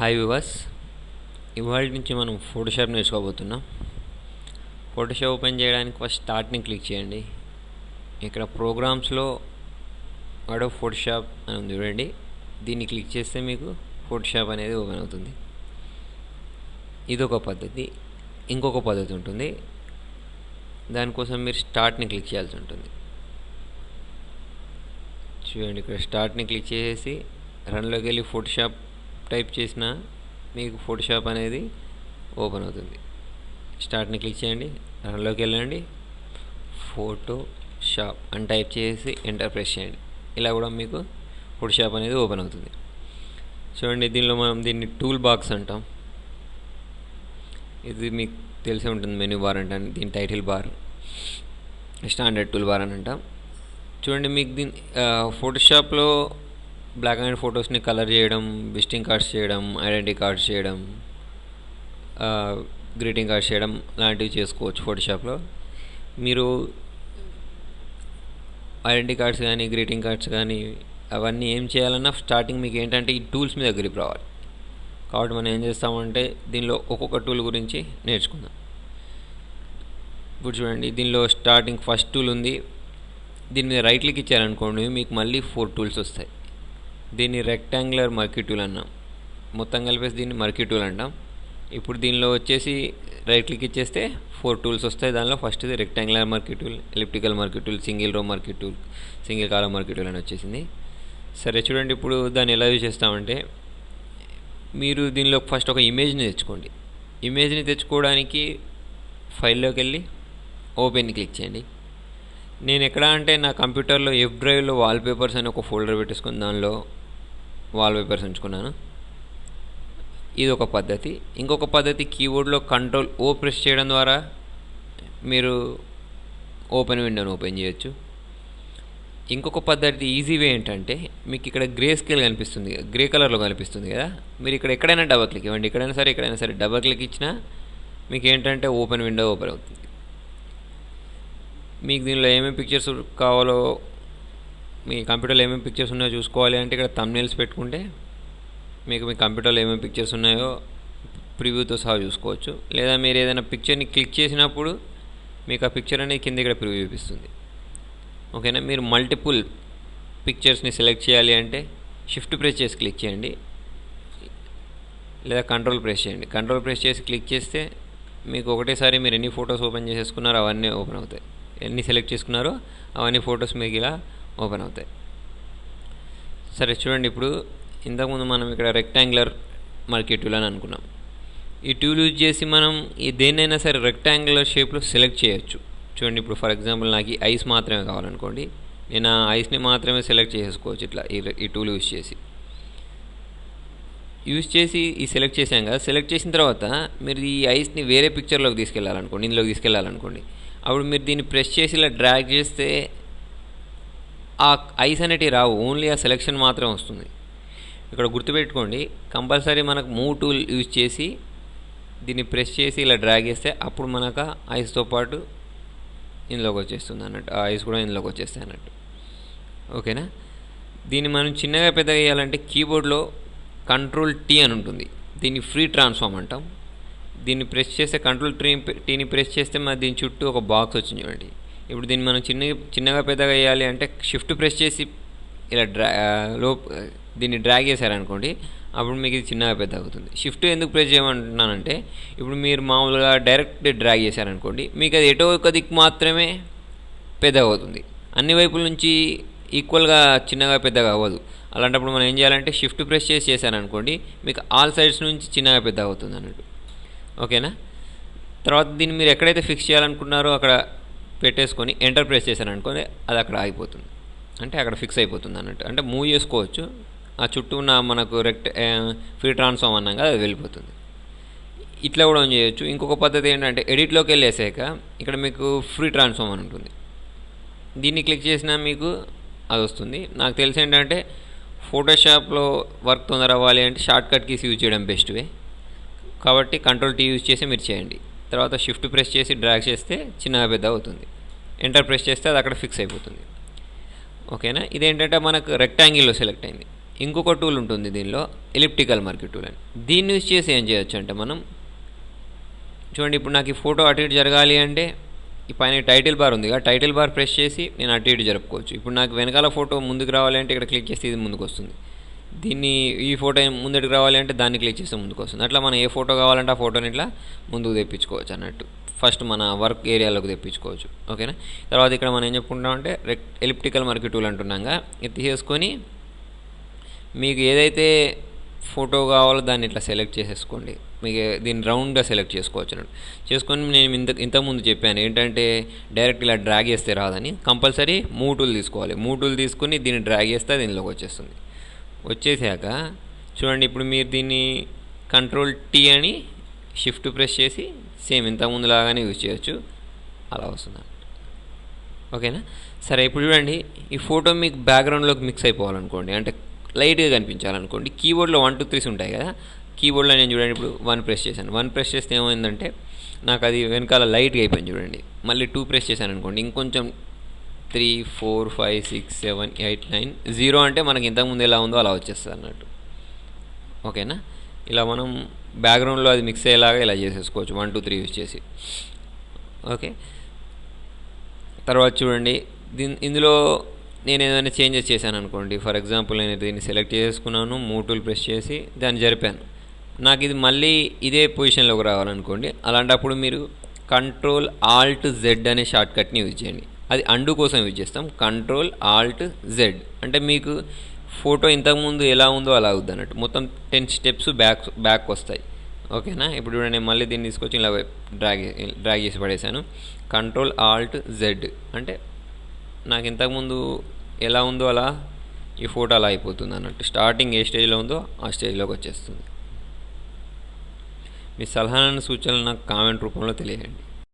Hi వివాస్, ఇవాళ నుంచి మనం ఫోటోషాప్ నేర్చుకోబోతున్నాం. ఫోటోషాప్ ఓపెన్ చేయడానికి ఫస్ట్ స్టార్ట్ని క్లిక్ చేయండి. ఇక్కడ ప్రోగ్రామ్స్లో అడోబ్ ఫోటోషాప్ అని ఉంది చూడండి. దీన్ని క్లిక్ చేస్తే మీకు ఫోటోషాప్ అనేది ఓపెన్ అవుతుంది. ఇదొక పద్ధతి. ఇంకొక పద్ధతి ఉంటుంది. దానికోసం మీరు స్టార్ట్ని క్లిక్ చేయాల్సి ఉంటుంది. చూడండి, ఇక్కడ స్టార్ట్ని క్లిక్ చేసేసి రన్లోకి వెళ్ళి ఫోటోషాప్ టైప్ చేసిన మీకు ఫోటోషాప్ అనేది ఓపెన్ అవుతుంది. స్టార్ట్ని క్లిక్ చేయండి, రన్లోకి వెళ్ళండి, ఫోటోషాప్ అని టైప్ చేసి ఎంటర్ ప్రెస్ చేయండి. ఇలా కూడా మీకు ఫోటోషాప్ అనేది ఓపెన్ అవుతుంది. చూడండి, దీనిలో మనం దీన్ని టూల్ బాక్స్ అంటాం. ఇది మీకు తెలిసే ఉంటుంది. మెనూ బార్ అంటాను, దీని title bar, standard tool bar అని అంటాం. చూడండి, మీకు దీని ఫోటోషాప్లో బ్లాక్ అండ్ వైట్ ఫొటోస్ని కలర్ చేయడం, విజిటింగ్ కార్డ్స్ చేయడం, ఐడెంటిటీ కార్డ్స్ చేయడం, గ్రీటింగ్ కార్డ్స్ చేయడం లాంటివి చేసుకోవచ్చు. ఫోటోషాప్లో మీరు ఐడెంటిటీ కార్డ్స్ కానీ గ్రీటింగ్ కార్డ్స్ కానీ అవన్నీ ఏం చేయాలన్నా స్టార్టింగ్ మీకు ఏంటంటే ఈ టూల్స్ మీ దగ్గరికి రావాలి. కాబట్టి మనం ఏం చేస్తామంటే దీనిలో ఒక్కొక్క టూల్ గురించి నేర్చుకుందాం. ఇప్పుడు చూడండి, దీనిలో స్టార్టింగ్ ఫస్ట్ టూల్ ఉంది. దీని మీద రైట్ క్లిక్ ఇచ్చారనుకోండి, మీకు మళ్ళీ 4 టూల్స్ వస్తాయి. దీన్ని రెక్టాంగులర్ మర్కీ టూల్ అన్నాం. మొత్తం కలిపేసి దీన్ని మర్కీ టూల్ అంటాం. ఇప్పుడు దీనిలో వచ్చేసి రైట్ క్లిక్ ఇచ్చేస్తే 4 టూల్స్ వస్తాయి. దానిలో ఫస్ట్ ఇది rectangular marquee tool, elliptical marquee tool, single row marquee tool, single column marquee tool అని వచ్చేసింది. సరే, చూడండి, ఇప్పుడు దాన్ని ఎలా యూజ్ చేస్తామంటే మీరు దీనిలో ఫస్ట్ ఒక ఇమేజ్ని తెచ్చుకోండి. ఇమేజ్ని తెచ్చుకోవడానికి ఫైల్లోకి వెళ్ళి ఓపెన్ని క్లిక్ చేయండి. నేను ఎక్కడ అంటే నా కంప్యూటర్లో ఎఫ్ డ్రైవ్లో వాల్పేపర్స్ అని ఒక ఫోల్డర్ పెట్టేసుకుని దానిలో వాల్పేపర్స్ ఉంచుకున్నాను. ఇది ఒక పద్ధతి. ఇంకొక పద్ధతి, కీబోర్డ్లో కంట్రోల్ ఓ ప్రెస్ చేయడం ద్వారా మీరు ఓపెన్ విండోని ఓపెన్ చేయొచ్చు. ఇంకొక పద్ధతి, ఈజీ వే ఏంటంటే మీకు ఇక్కడ గ్రే స్కేల్ కనిపిస్తుంది, గ్రే కలర్లో కనిపిస్తుంది కదా. మీరు ఇక్కడ ఎక్కడైనా డబల్ క్లిక్ ఇవ్వండి. ఎక్కడైనా సరే డబల్ క్లిక్ ఇచ్చినా మీకు ఏంటంటే ఓపెన్ విండో ఓపెన్ అవుతుంది. మీకు దీనిలో ఏమేమి పిక్చర్స్ కావాలో, మీ కంప్యూటర్లో ఏమేమి పిక్చర్స్ ఉన్నాయో చూసుకోవాలి అంటే ఇక్కడ థంబ్నెయిల్స్ పెట్టుకుంటే మీకు మీ కంప్యూటర్లో ఏమేమి పిక్చర్స్ ఉన్నాయో ప్రివ్యూతో సహా చూసుకోవచ్చు. లేదా మీరు ఏదైనా పిక్చర్ని క్లిక్ చేసినప్పుడు మీకు ఆ పిక్చర్ అనేది కింద ఇక్కడ ప్రివ్యూ చూపిస్తుంది. ఓకేనా. మీరు మల్టిపుల్ పిక్చర్స్ని సెలెక్ట్ చేయాలి అంటే షిఫ్ట్ ప్రెస్ చేసి క్లిక్ చేయండి, లేదా కంట్రోల్ ప్రెస్ చేయండి. కంట్రోల్ ప్రెస్ చేసి క్లిక్ చేస్తే మీకు ఒకటేసారి మీరు ఎన్ని ఫొటోస్ ఓపెన్ చేసేసుకున్నారో అవన్నీ ఓపెన్ అవుతాయి. ఎన్ని సెలెక్ట్ చేసుకున్నారో అవన్నీ ఫొటోస్ మీకు ఇలా ఓపెన్ అవుతాయి. సరే, చూడండి, ఇప్పుడు ఇంతకుముందు మనం ఇక్కడ రెక్టాంగులర్ మర్కీ టూల్ అని అనుకున్నాం. ఈ టూల్ యూజ్ చేసి మనం ఈ దేన్నైనా సరే రెక్టాంగులర్ షేప్లో సెలెక్ట్ చేయొచ్చు. చూడండి, ఇప్పుడు ఫర్ ఎగ్జాంపుల్ నాకు ఈ ఐస్ మాత్రమే కావాలనుకోండి, నేను ఆ ఐస్ని మాత్రమే సెలెక్ట్ చేసుకోవచ్చు ఇట్లా ఈ టూల్ యూజ్ చేసి ఈ సెలెక్ట్ చేసాం కదా. సెలెక్ట్ చేసిన తర్వాత మీరు ఈ ఐస్ని వేరే పిక్చర్లోకి తీసుకెళ్ళాలనుకోండి, ఇందులోకి తీసుకెళ్ళాలనుకోండి, అప్పుడు మీరు దీన్ని ప్రెస్ చేసి ఇలా డ్రాగ్ చేస్తే ఆ ఐస్ అనేటివి రావు, ఓన్లీ ఆ సెలెక్షన్ మాత్రమే వస్తుంది. ఇక్కడ గుర్తుపెట్టుకోండి, కంపల్సరీ మనకు మూవ్ టూల్ యూజ్ చేసి దీన్ని ప్రెస్ చేసి ఇలా డ్రాగ్ చేస్తే అప్పుడు మనకు ఐస్తో పాటు ఇందులోకి వచ్చేస్తుంది అన్నట్టు, ఆ ఐస్ కూడా ఇందులోకి వచ్చేస్తాయి అన్నట్టు. ఓకేనా. దీన్ని మనం చిన్నగా పెద్దగా వేయాలంటే కీబోర్డ్లో కంట్రోల్ టీ అని ఉంటుంది. దీన్ని ఫ్రీ ట్రాన్స్ఫార్మ్ అంటాం. దీన్ని ప్రెస్ చేస్తే కంట్రోల్ టీని ప్రెస్ చేస్తే మన దీని చుట్టూ ఒక బాక్స్ వచ్చింది చూడండి. ఇప్పుడు దీన్ని మనం చిన్నగా పెద్దగా వేయాలి అంటే షిఫ్ట్ ప్రెస్ చేసి ఇలా దీన్ని డ్రాగ్ చేశారనుకోండి, అప్పుడు మీకు ఇది చిన్నగా పెద్ద అవుతుంది. షిఫ్ట్ ఎందుకు ప్రెస్ చేయమంటున్నానంటే ఇప్పుడు మీరు మామూలుగా డైరెక్ట్ డ్రాగ్ చేశారనుకోండి, మీకు అది ఎటో ఒక దిక్కు మాత్రమే పెద్దగా అవుతుంది, అన్ని వైపుల నుంచి ఈక్వల్గా చిన్నగా పెద్దగా అవ్వదు. అలాంటప్పుడు మనం ఏం చేయాలంటే షిఫ్ట్ ప్రెస్ చేశారనుకోండి, మీకు ఆల్ సైడ్స్ నుంచి చిన్నగా పెద్ద అవుతుంది అన్నట్టు. ఓకేనా. తర్వాత దీన్ని మీరు ఎక్కడైతే ఫిక్స్ చేయాలనుకున్నారో అక్కడ పెట్టేసుకొని ఎంటర్ ప్రెస్ చేశారనుకోండి, అది అక్కడ ఆగిపోతుంది, అంటే అక్కడ ఫిక్స్ అయిపోతుంది అన్నట్టు. అంటే మూవ్ చేసుకోవచ్చు, ఆ చుట్టూ ఉన్న మనకు ఫ్రీ ట్రాన్స్ఫార్మ్ అన్నాం కదా, అది వెళ్ళిపోతుంది. ఇట్లా కూడా చేయొచ్చు. ఇంకొక పద్ధతి ఏంటంటే ఎడిట్లోకి వెళ్ళేసాక ఇక్కడ మీకు ఫ్రీ ట్రాన్స్ఫార్మ్ అని ఉంటుంది. దీన్ని క్లిక్ చేసినా మీకు అది వస్తుంది. నాకు తెలిసి ఏంటంటే ఫోటోషాప్లో వర్క్ తొందర అవ్వాలి అంటే షార్ట్ కట్ కీస్ యూజ్ చేయడం బెస్ట్ వే. కాబట్టి కంట్రోల్ టీ యూజ్ చేసి మీరు చేయండి. తర్వాత షిఫ్ట్ ప్రెస్ చేసి డ్రాగ్ చేస్తే చిన్నగా పెద్ద అవుతుంది. ఎంటర్ ప్రెస్ చేస్తే అది అక్కడ ఫిక్స్ అయిపోతుంది. ఓకేనా. ఇదేంటంటే మనకు రెక్టాంగిల్లో సెలెక్ట్ అయింది. ఇంకొక టూల్ ఉంటుంది దీనిలో, ఎలిప్టికల్ మర్క్యూ టూల్ అని. దీన్ని యూజ్ చేసి ఏం చేయొచ్చు అంటే మనం చూడండి, ఇప్పుడు నాకు ఈ ఫోటో అటు ఇటు జరగాలి అంటే ఈ పైన టైటిల్ బార్ ఉంది, టైటిల్ బార్ ప్రెస్ చేసి నేను అటు ఇటు జరుపుకోవచ్చు. ఇప్పుడు నాకు వెనకాల ఫోటో ముందుకు రావాలి అంటే ఇక్కడ క్లిక్ చేస్తే ఇది ముందుకు వస్తుంది. దీన్ని ఈ ఫోటో ముందుకు రావాలి అంటే దాన్ని క్లిక్ చేస్తే ముందుకు వస్తుంది. అట్లా మనం ఏ ఫోటో కావాలంటే ఆ ఫోటోని ఇట్లా ముందుకు తెప్పించుకోవచ్చు అన్నట్టు. ఫస్ట్ మన వర్క్ ఏరియాలోకి తెప్పించుకోవచ్చు. ఓకేనా. తర్వాత ఇక్కడ మనం ఏం చెప్పుకుంటామంటే ఎలిప్టికల్ మర్క్యూ టూల్ అంటున్నాగా, ఇది తీసేసుకొని మీకు ఏదైతే ఫోటో కావాలో దాన్ని ఇట్లా సెలెక్ట్ చేసేసుకోండి. మీకు దీన్ని రౌండ్గా సెలెక్ట్ చేసుకోవచ్చు అన్నట్టు. చేసుకొని నేను ఇంతకుముందు చెప్పాను ఏంటంటే డైరెక్ట్ ఇలా డ్రాగ్ చేస్తే రాదని, కంపల్సరీ మూవ్ టూల్ తీసుకోవాలి. మూవ్ టూల్ తీసుకుని దీన్ని డ్రాగ్ చేస్తే దీనిలోకి వచ్చేస్తుంది. వచ్చేసాక చూడండి, ఇప్పుడు మీరు దీన్ని కంట్రోల్ టీ అని షిఫ్ట్ ప్రెస్ చేసి సేమ్ ఇంతకుముందు లాగానే యూజ్ చేయొచ్చు, అలా వస్తుంది. ఓకేనా. సరే, ఇప్పుడు చూడండి, ఈ ఫోటో మీకు బ్యాక్గ్రౌండ్లోకి మిక్స్ అయిపోవాలనుకోండి, అంటే లైట్గా కనిపించాలనుకోండి, కీబోర్డ్లో 1 2 3 ఉంటాయి కదా. కీబోర్డ్లో నేను చూడండి ఇప్పుడు 1 ప్రెస్ చేశాను. 1 ప్రెస్ చేస్తే ఏమైందంటే నాకు అది వెనకాల లైట్గా అయిపోయింది చూడండి. మళ్ళీ 2 ప్రెస్ చేశాను అనుకోండి, ఇంకొంచెం 3 4 5 6 7 8 9 0 అంటే మనకి ఇంతకుముందు ఎలా ఉందో అలా వచ్చేస్తుంది అన్నట్టు. ఓకేనా. ఇలా మనం బ్యాక్గ్రౌండ్లో అది మిక్స్ అయ్యేలాగా ఇలా చేసేసుకోవచ్చు 1 2 3 యూజ్ చేసి. ఓకే. తర్వాత చూడండి, ఇందులో నేను ఏదైనా చేంజెస్ చేశాను అనుకోండి. ఫర్ ఎగ్జాంపుల్ నేను దీన్ని సెలెక్ట్ చేసుకున్నాను, మూవ్ టూల్ ప్రెస్ చేసి దాన్ని జరిపాను. నాకు ఇది మళ్ళీ ఇదే పొజిషన్లోకి రావాలనుకోండి. అలాంటప్పుడు మీరు కంట్రోల్ ఆల్ట్ జెడ్ అనే షార్ట్ కట్ని యూజ్ చేయండి. అది అండు కోసం యూజ్ చేస్తాం. కంట్రోల్ ఆల్ట్ జెడ్ అంటే మీకు ఫోటో ఇంతకుముందు ఎలా ఉందో అలా అవుద్ది అన్నట్టు. మొత్తం 10 స్టెప్స్ బ్యాక్ వస్తాయి. ఓకేనా. ఇప్పుడు చూడండి, నేను మళ్ళీ దీన్ని తీసుకొచ్చి ఇలా డ్రాగ్ చేసి పడేశాను. కంట్రోల్ ఆల్ట్ జెడ్ అంటే నాకు ఇంతకుముందు ఎలా ఉందో అలా ఈ ఫోటో అలా అయిపోతుంది అన్నట్టు. స్టార్టింగ్ ఏ స్టేజ్లో ఉందో ఆ స్టేజ్లోకి వచ్చేస్తుంది. మీ సలహాలను సూచనలు నాకు కామెంట్ రూపంలో తెలియజేయండి.